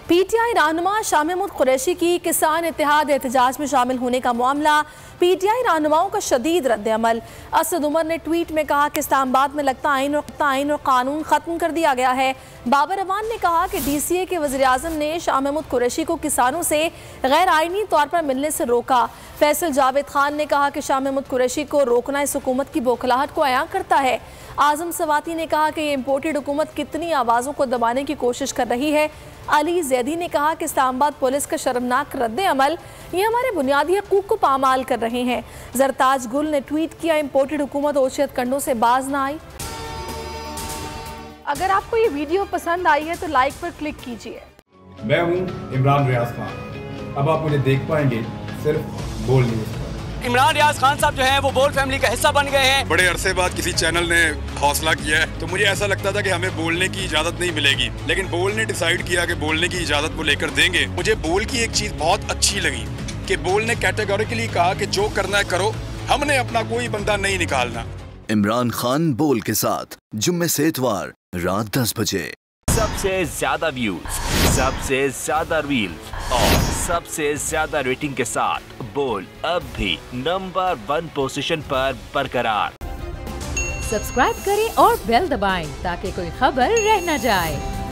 PTI रहनुमा शाह महमूद कुरैशी की किसान इत्तेहाद एहतजाज में शामिल होने का मामला, पीटीआई रहनुमाओं का शदीद रद्द-ए-अमल। असद उमर ने ट्वीट में कहा कि इस्लामाबाद में लगता आइन और कानून खत्म कर दिया गया है। बाबर अवान ने कहा कि डीसीए के वज़ीर-ए-आज़म ने शाह महमूद कुरैशी को किसानों से गैर आइनी तौर पर मिलने से रोका। फैसल जावेद खान ने कहा कि शाह महमूद कुरैशी को रोकना इस हुकूमत की बौखलाहट को अयां करता है। आजम सवाती ने कहा कि ये इम्पोर्टेड हुकूमत कितनी आवाज़ों को दबाने की कोशिश कर रही है। अली जैदी ने कहा कि इस्लामाबाद पुलिस का शर्मनाक रद्द-ए-अमल ये हमारे बुनियादी हकूक़ को पामाल कर रहे हैं। जरताज गुल ने ट्वीट किया, इम्पोर्टेड हुकूमत ओशियत कंडों से बाज ना आई। अगर आपको ये वीडियो पसंद आई है तो लाइक पर क्लिक कीजिए। मैं हूँ इमरान रियाज खान। अब आप मुझे देख पाएंगे सिर्फ बोल न्यूज़ पर। इमरान रियाज खान साहब जो हैं वो बोल फैमिली का हिस्सा बन गए हैं। बड़े अरसे बाद किसी चैनल ने हौसला किया है, तो मुझे ऐसा लगता था कि हमें बोलने की इजाजत नहीं मिलेगी, लेकिन बोल ने डिसाइड किया कि बोलने की इजाजत वो लेकर देंगे। मुझे बोल की एक चीज बहुत अच्छी लगी कि बोल ने कैटेगोरिकली कहा कि जो करना है करो, हमने अपना कोई बंदा नहीं निकालना। इमरान खान बोल के साथ जुम्मे से इतवार रात 10 बजे। सबसे ज्यादा व्यूज, सबसे ज्यादा रील्स और सबसे ज्यादा रेटिंग के साथ बोल अब भी नंबर 1 पोजीशन पर बरकरार। सब्सक्राइब करें और बेल दबाएं ताकि कोई खबर रह न जाए।